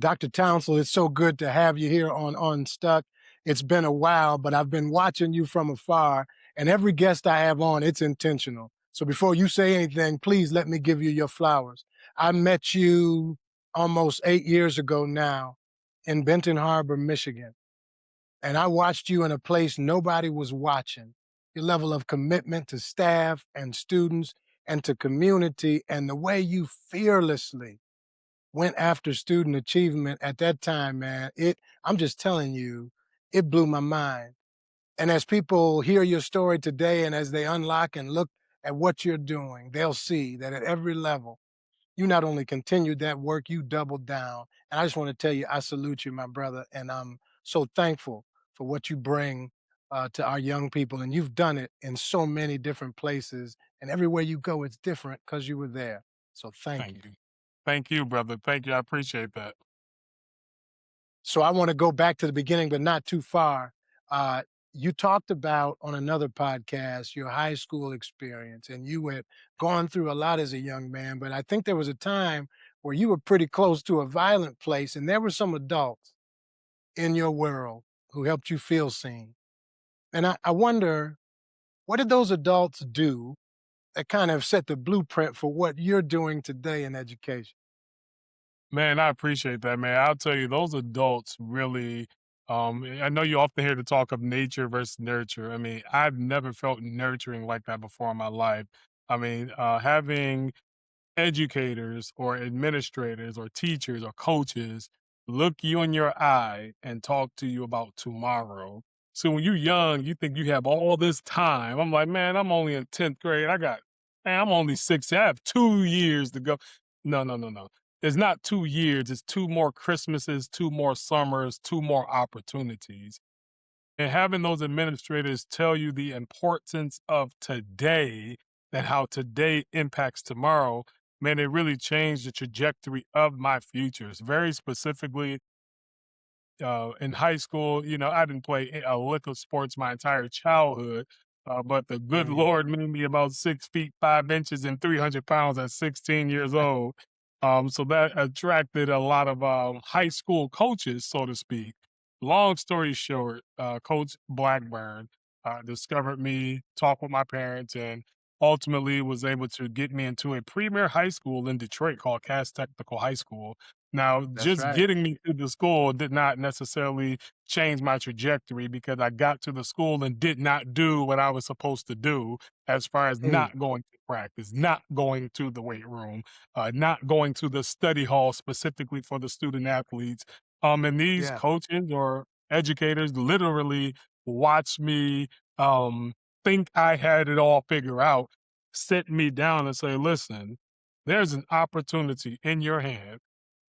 Dr. Townsel, it's so good to have you here on Unstuck. It's been a while, but I've been watching you from afar, and every guest I have on, it's intentional. So before you say anything, please let me give you your flowers. I met you almost 8 years ago now in Benton Harbor, Michigan, and I watched you in a place nobody was watching. Your level of commitment to staff and students and to community, and the way you fearlessly went after student achievement at that time, man, I'm just telling you, it blew my mind. And as people hear your story today and as they unlock and look at what you're doing, they'll see that at every level, you not only continued that work, you doubled down. And I just want to tell you, I salute you, my brother, and I'm so thankful for what you bring to our young people. And you've done it in so many different places, and everywhere you go, it's different because you were there. So thank you. Thank you. Thank you, brother. Thank you. I appreciate that. So I want to go back to the beginning, but not too far. Uh, you talked about on another podcast your high school experience, and you had gone through a lot as a young man. But I think there was a time where you were pretty close to a violent place, and there were some adults in your world who helped you feel seen. And I wonder, what did those adults do that kind of set the blueprint for what you're doing today in education? Man, I appreciate that, man. I'll tell you, those adults really, I know you often hear the talk of nature versus nurture. I mean, I've never felt nurturing like that before in my life. I mean, having educators or administrators or teachers or coaches look you in your eye and talk to you about tomorrow. So when you're young, you think you have all this time. I'm like, man, I'm only in 10th grade. Man, I'm only 16. I have 2 years to go. No, no, no, no. It's not 2 years. It's two more Christmases, two more summers, two more opportunities. And having those administrators tell you the importance of today and how today impacts tomorrow, man, it really changed the trajectory of my futures. Very specifically, in high school, I didn't play a lick of sports my entire childhood, but the good Mm, Lord made me about 6 feet 5 inches and 300 pounds at 16 years old. So that attracted a lot of high school coaches, so to speak. Long story short, Coach Blackburn discovered me, talked with my parents, and ultimately was able to get me into a premier high school in Detroit called Cass Technical High School. Now, that's just right. getting me to the school did not necessarily change my trajectory because I got to the school and did not do what I was supposed to do as far as Mm, not going to practice, not going to the weight room, not going to the study hall specifically for the student athletes. And these yeah. coaches or educators literally watched me um, think I had it all figured out, sit me down and say, listen, there's an opportunity in your hand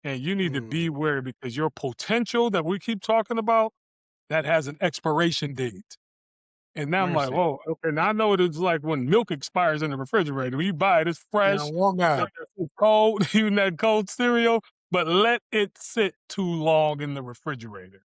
and you need to Mm, beware because your potential that we keep talking about, that has an expiration date. And now I'm like, mercy. "Whoa, okay." Now I know what it's like when milk expires in the refrigerator. When you buy it, it's You know, fresh, walk out. it's cold, even that cold cereal, but let it sit too long in the refrigerator.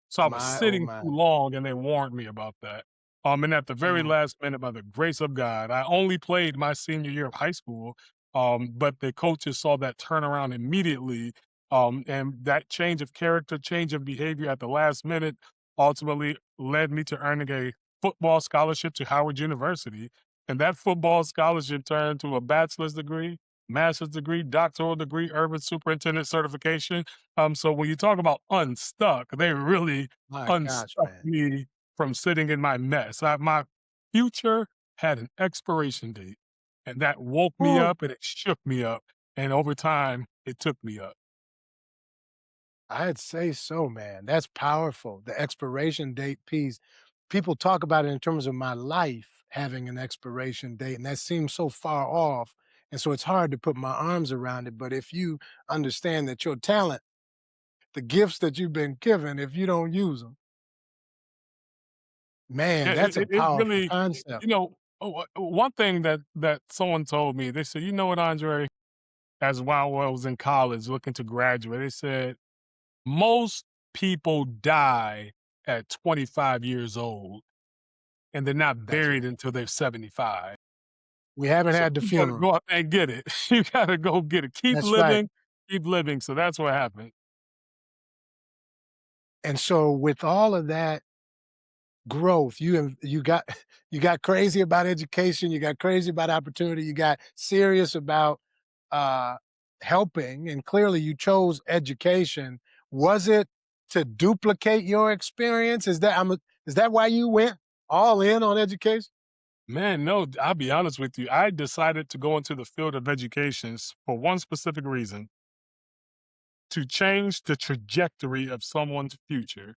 So I was My, oh sitting my. too long and they warned me about that. And at the very Mm, last minute, by the grace of God, I only played my senior year of high school. But the coaches saw that turnaround immediately. And that change of character, change of behavior at the last minute ultimately led me to earning a football scholarship to Howard University. And that football scholarship turned to a bachelor's degree, master's degree, doctoral degree, urban superintendent certification. So when you talk about unstuck, they really my gosh, unstuck man. me from sitting in my mess. My future had an expiration date, and that woke me Woo. up and it shook me up. And over time, it took me up. I'd say so, man. That's powerful. The expiration date piece. People talk about it in terms of my life having an expiration date, and that seems so far off. And so it's hard to put my arms around it. But if you understand that your talent, the gifts that you've been given, if you don't use them, man, Yeah, that's a it powerful really, concept. one thing that someone told me, they said, you know what, Andre, as while I was in college looking to graduate, they said, most people die at 25 years old and they're not That's buried right. until they're 75. We haven't So had the you gotta funeral. go out there and get it. You gotta go get it. That's right. Keep living. So that's what happened. And so with all of that growth, you got you got crazy about education, you got crazy about opportunity, you got serious about uh helping, and clearly you chose education. Was it to duplicate your experience? Is that why you went all in on education? Man, no, I'll be honest with you. I decided to go into the field of education for one specific reason, to change the trajectory of someone's future.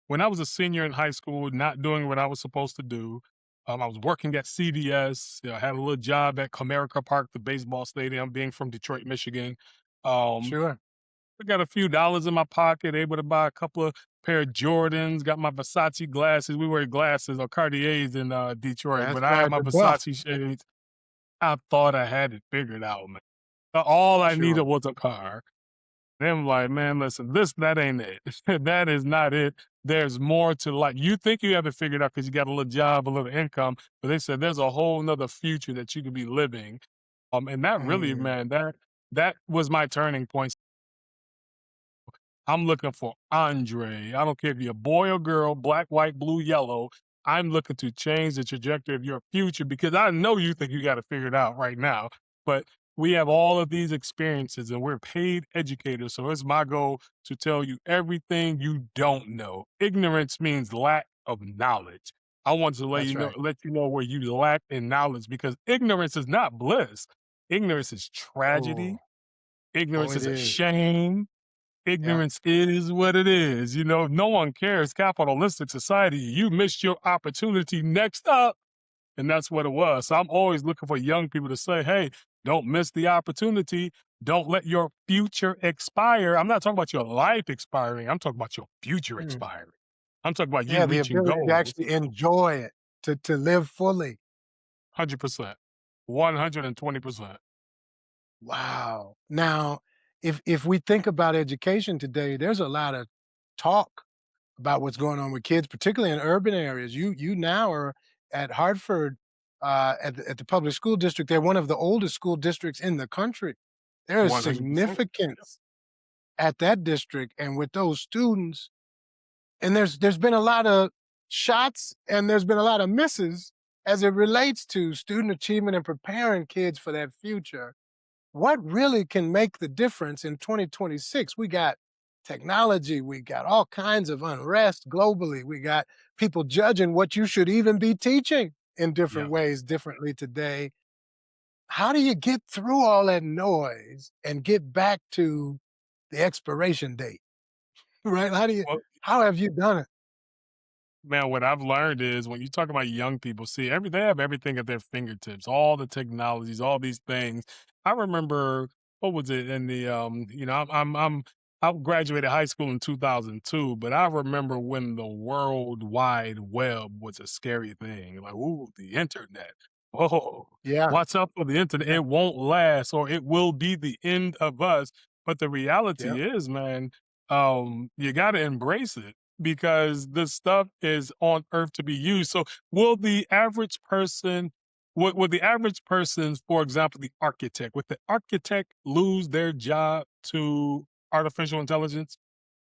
When I was a senior in high school, not doing what I was supposed to do, I was working at CVS. I had a little job at Comerica Park, the baseball stadium, being from Detroit, Michigan. Um, Sure. I got a few dollars in my pocket, able to buy a couple of pair of Jordans, got my Versace glasses. We wear glasses or Cartiers in Detroit, That's but I had right, my the buff. Versace shades. I thought I had it figured out, man. All I needed Sure. was a car. Them like, man, listen, that ain't it. That is not it. There's more to life. You think you have it figured out because you got a little job, a little income, but they said there's a whole nother future that you could be living. And that really, Mm, man, that was my turning point. I'm looking for Andre. I don't care if you're a boy or girl, black, white, blue, yellow. I'm looking to change the trajectory of your future because I know you think you got to figure it out right now. But we have all of these experiences and we're paid educators. So it's my goal to tell you everything you don't know. Ignorance means lack of knowledge. I want to that's right. let you know where you lack in knowledge because ignorance is not bliss. Ignorance is Oh, tragedy. oh, Ignorance it is a is. shame. Yeah. Ignorance is what it is. No one cares. Capitalistic society, you missed your opportunity. Next up. And that's what it was. So I'm always looking for young people to say, hey, don't miss the opportunity. Don't let your future expire. I'm not talking about your life expiring. I'm talking about your future Mm. expiring. I'm talking about you Yeah, the reaching ability to goals. actually enjoy it, to live fully. 100%. 120%. Wow. Now, if we think about education today, there's a lot of talk about what's going on with kids, particularly in urban areas. You now are at Hartford, at the public school district. They're one of the oldest school districts in the country. There is 100%. significance at that district and with those students. And there's been a lot of shots and there's been a lot of misses as it relates to student achievement and preparing kids for that future. What really can make the difference in 2026? We got technology, we got all kinds of unrest globally, we got people judging what you should even be teaching in different Yeah. ways differently today. How do you get through all that noise and get back to the expiration date? Right? Well, How have you done it? man, what I've learned is when you talk about young people, see, they have everything at their fingertips, all the technologies, all these things. I remember, what was it in the, I graduated high school in 2002, but I remember when the World Wide Web was a scary thing. Like, ooh, the internet. Whoa, Yeah, watch out for the internet. yeah, It won't last, or it will be the end of us. But the yeah. reality is, man, you got to embrace it because this stuff is on earth to be used. So will the average person, for example, would the architect lose their job to artificial intelligence?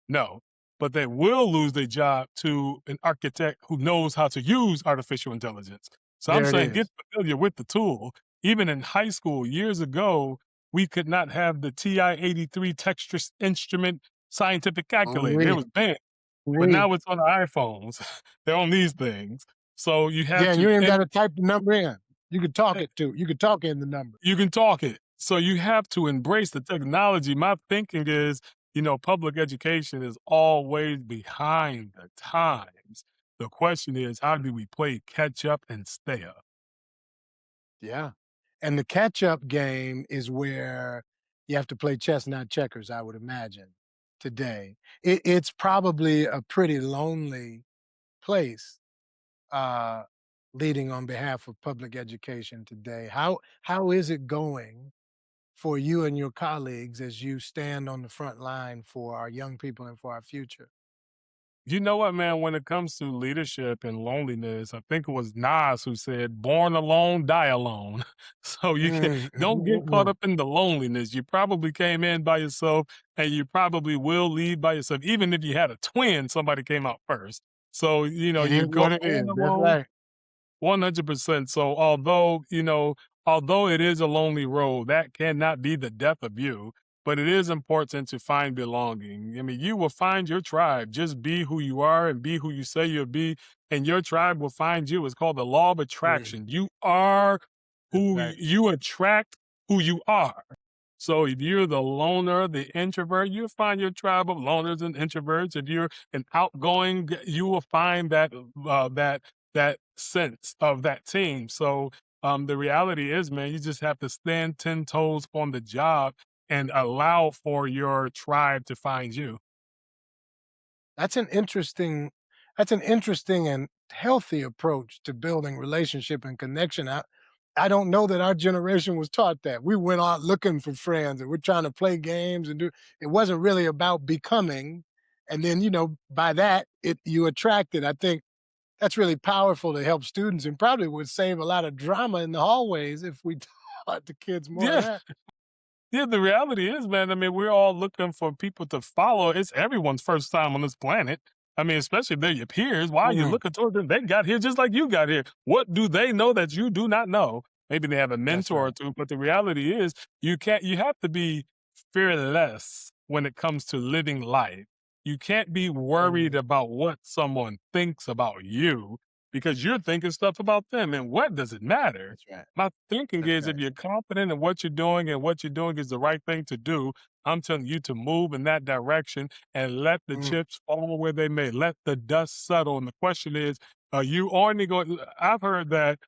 No, but they will lose their job to an architect who knows how to use artificial intelligence. So I'm There it saying get is. familiar with the tool. Even in high school years ago, we could not have the TI-83 texture instrument scientific calculator. It Oui, was banned. But oui. now it's on the iPhones. They're on these things. So you have Yeah, and to you ain't and gotta type the number in. eh, You could talk in the number. you can talk it. So you have to embrace the technology. My thinking is, public education is always behind the times. The question is, how do we play catch up and stay up? Yeah. And the catch-up game is where you have to play chess, not checkers, I would imagine, today. It's probably a pretty lonely place, uh, leading on behalf of public education today. How is it going for you and your colleagues as you stand on the front line for our young people and for our future? You know what, man? When it comes to leadership and loneliness, I think it was Nas who said, "Born alone, die alone." So you can Mm, don't get caught mm, up in the loneliness. You probably came in by yourself, and you probably will leave by yourself. Even if you had a twin, somebody came out first. So it is you what go it born is. That's alone, right. 100%. So although it is a lonely road, that cannot be the death of you, but it is important to find belonging. I mean, you will find your tribe. Just be who you are and be who you say you'll be, and your tribe will find you. It's called the law of Mm, attraction. You are that's who right. you attract who you are. So if you're the loner, the introvert, you'll find your tribe of loners and introverts. If you're an outgoing, you will find that sense of that team. So the reality is, man, you just have to stand 10 toes on the job and allow for your tribe to find you. That's an interesting that's an interesting and healthy approach to building relationship and connection. I don't know that our generation was taught that. We went out looking for friends and we're trying to play games and do it wasn't really about becoming. And then, by that, you attracted. I think that's really powerful to help students and probably would save a lot of drama in the hallways if we taught the kids more of Yeah. that. Yeah, the reality is, man, I mean, we're all looking for people to follow. It's everyone's first time on this planet. I mean, especially if they're your peers. Why are you Mm, looking toward them? They got here just like you got here. What do they know that you do not know? Maybe they have a that's mentor or right. two, but the reality is you have to be fearless when it comes to living life. You can't be worried Mm, about what someone thinks about you because you're thinking stuff about them. And what does it matter? that's right. My thinking That's is if right. you're confident in what you're doing and what you're doing is the right thing to do, I'm telling you to move in that direction and let the Mm, chips fall where they may. Let the dust settle. And the question is, are you only going? I've heard that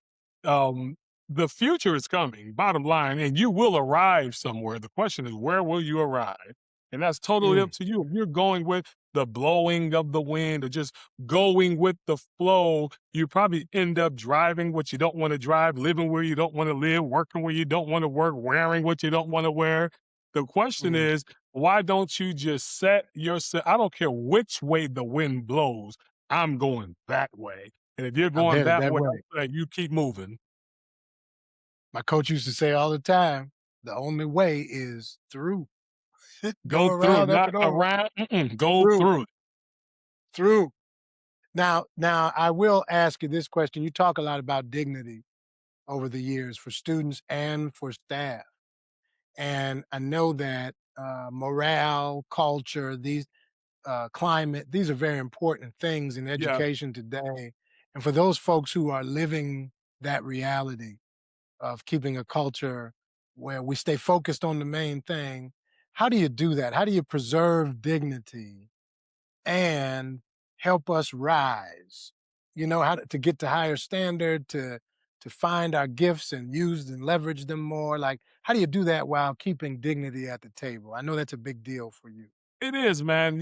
um, the future is coming, bottom line, and you will arrive somewhere. The question is, where will you arrive? And that's totally up mm, to you. If you're going with the blowing of the wind or just going with the flow, you probably end up driving what you don't want to drive, living where you don't want to live, working where you don't want to work, wearing what you don't want to wear. The question mm. is, why don't you just set yourself? I don't care which way the wind blows, I'm going that way. And if you're I'm going headed that that way, way. you keep moving. My coach used to say all the time, the only way is through. Go Go through, around, up not and over, around. Mm-mm, go through, through it. through. Now, I will ask you this question. You talk a lot about dignity over the years for students and for staff. And I know that morale, culture, these climate, these are very important things in Yeah. education today. And for those folks who are living that reality of keeping a culture where we stay focused on the main thing, how do you do that? How do you preserve dignity and help us rise? How to get to higher standard, to find our gifts and use and leverage them more. Like, how do you do that while keeping dignity at the table? I know that's a big deal for you. It is, man.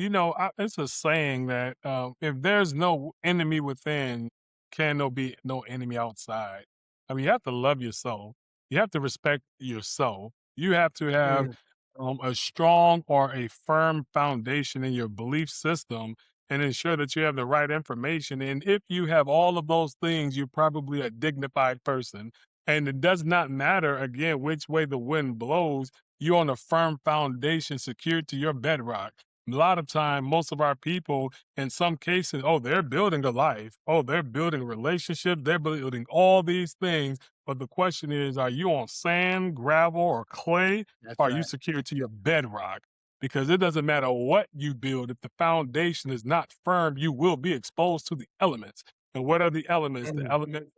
It's a saying that if there's no enemy within, can there be no enemy outside? I mean, you have to love yourself. You have to respect yourself. You have to have Mm, a strong or a firm foundation in your belief system and ensure that you have the right information. And if you have all of those things, you're probably a dignified person. And it does not matter, again, which way the wind blows, you're on a firm foundation secured to your bedrock. A lot of time, most of our people, in some cases, oh, they're building a life. Oh, they're building a relationship. They're building all these things. But the question is, are you on sand, gravel, or clay? that's Or are you right. secured to your bedrock? Because it doesn't matter what you build. If the foundation is not firm, you will be exposed to the elements. And what are the elements? The Mm, element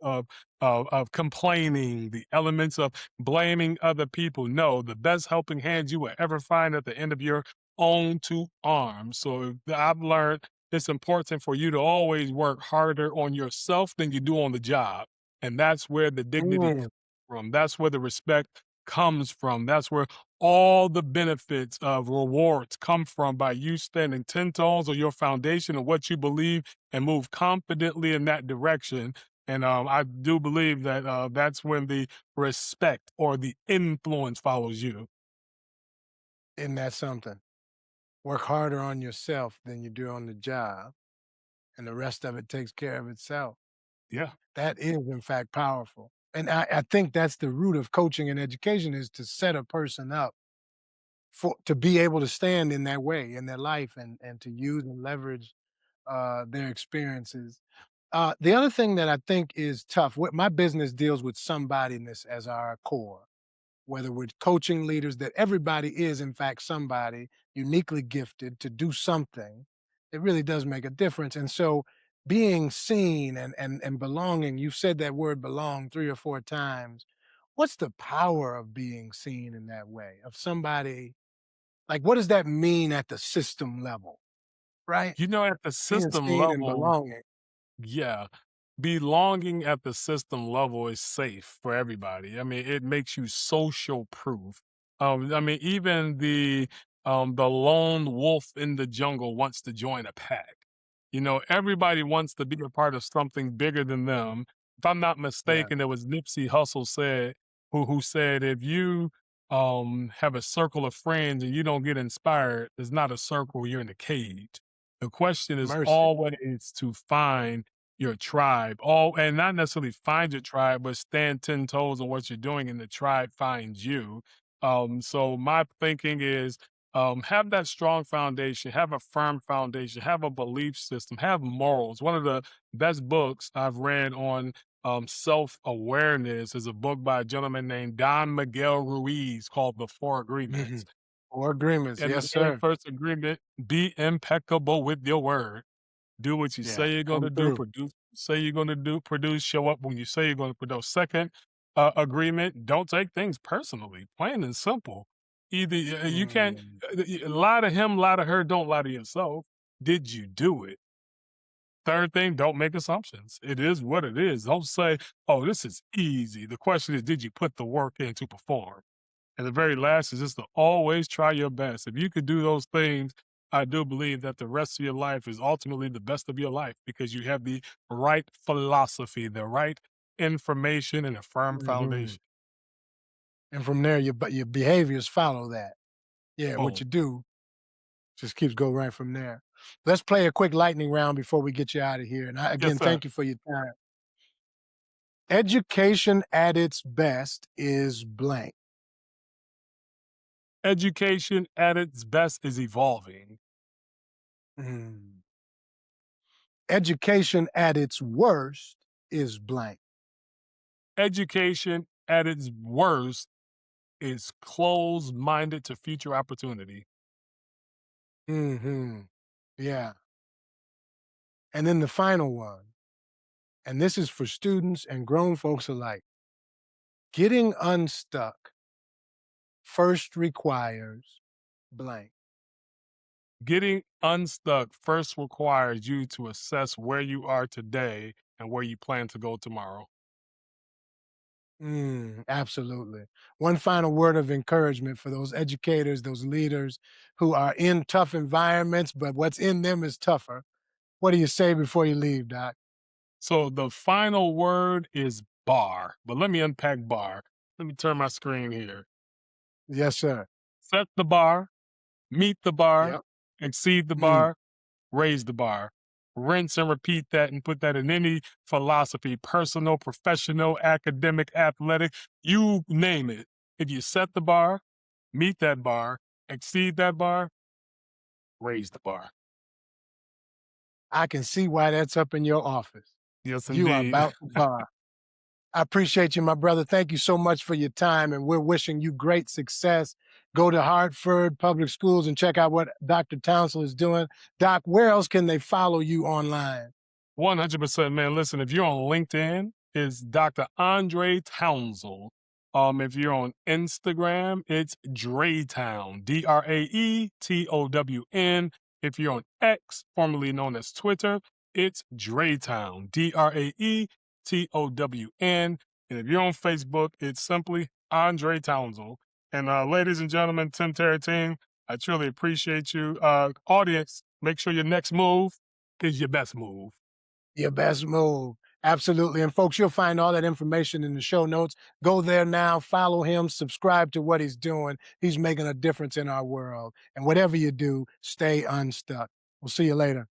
of complaining, the elements of blaming other people. No, the best helping hand you will ever find at the end of your own two arms. So I've learned it's important for you to always work harder on yourself than you do on the job. And that's where the dignity mm. comes from. That's where the respect comes from. That's where all the benefits of rewards come from by you standing 10 toes on your foundation and what you believe and move confidently in that direction. And I do believe that that's when the respect or the influence follows you. Isn't that something? Work harder on yourself than you do on the job. and the rest of it takes care of itself. Yeah. That is, in fact, powerful. And I think that's the root of coaching and education is to set a person up for to be able to stand in that way in their life and to use and leverage their experiences. The other thing that I think is tough, what my business deals with somebodyness as our core, whether we're coaching leaders, that everybody is, in fact, somebody uniquely gifted to do something. It really does make a difference. And so being seen and belonging, you've said that word belong 3 or 4 times. What's the power of being seen in that way? Of somebody, like what does that mean at the system level? Right? At the Being system seen and level, belonging. yeah, belonging at the system level is safe for everybody. I mean, it makes you social proof. I mean, even the lone wolf in the jungle wants to join a pack. Everybody wants to be a part of something bigger than them. If I'm not Yeah, mistaken, it was Nipsey Hussle said who said if you have a circle of friends and you don't get inspired, it's not a circle, you're in a cage. The question is mercy. always to find your tribe, all and not necessarily find your tribe, but stand 10 toes on what you're doing and the tribe finds you. So my thinking is have that strong foundation, have a firm foundation, have a belief system, have morals. One of the best books I've read on self awareness is a book by a gentleman named Don Miguel Ruiz called The Four Agreements. Mhm. Or agreements. And the Yes, very sir. first agreement, be impeccable with your word. Do what you Yeah, say you're come gonna do, through. produce say you're gonna do, produce, show up when you say you're gonna produce. Second, agreement, don't take things personally, plain and simple. Either you can't Mm. lie to him, lie to her, don't lie to yourself. Did you do it? Third thing, don't make assumptions. It is what it is. Don't say, oh, this is easy. The question is, did you put the work in to perform? And the very last is just to always try your best. If you could do those things, I do believe that the rest of your life is ultimately the best of your life because you have the right philosophy, the right information, and a firm Mhm. foundation. And from there, your behaviors follow that. Yeah, what Boom. you do just keeps go right from there. Let's play a quick lightning round before we get you out of here. And Yes, again, sir. thank you for your time. Education at its best is blank. Education at its best is evolving. Mm. Education at its worst is blank. Education at its worst is closed minded to future opportunity. Hmm. Yeah. And then the final one, and this is for students and grown folks alike. Getting unstuck first requires blank. Getting unstuck first requires you to assess where you are today and where you plan to go tomorrow. Absolutely. One final word of encouragement for those educators, those leaders who are in tough environments, but what's in them is tougher. What do you say before you leave, Doc? So the final word is bar, but let me unpack bar. Let me turn my screen here. Yes, sir. Set the bar, meet the bar, Yep. exceed the Mm, bar, raise the bar. Rinse and repeat that and put that in any philosophy, personal, professional, academic, athletic, you name it. If you set the bar, meet that bar, exceed that bar, raise the bar. I can see why that's up in your office. Yes, You are indeed. about the bar. I appreciate you, my brother. Thank you so much for your time, and we're wishing you great success. Go to Hartford Public Schools and check out what Dr. Townsel is doing. Doc, where else can they follow you online? 100%, man. Listen, if you're on LinkedIn, it's Dr. Andraé Townsel. If you're on Instagram, it's Draytown, Draetown. If you're on X, formerly known as Twitter, it's Draytown, Draetown. And if you're on Facebook, it's simply Andre Townsel. And ladies and gentlemen, Tim Terrentine, I truly appreciate you. Audience, make sure your next move is your best move. Your best move. Absolutely. And folks, you'll find all that information in the show notes. Go there now, follow him, subscribe to what he's doing. He's making a difference in our world. And whatever you do, stay unstuck. We'll see you later.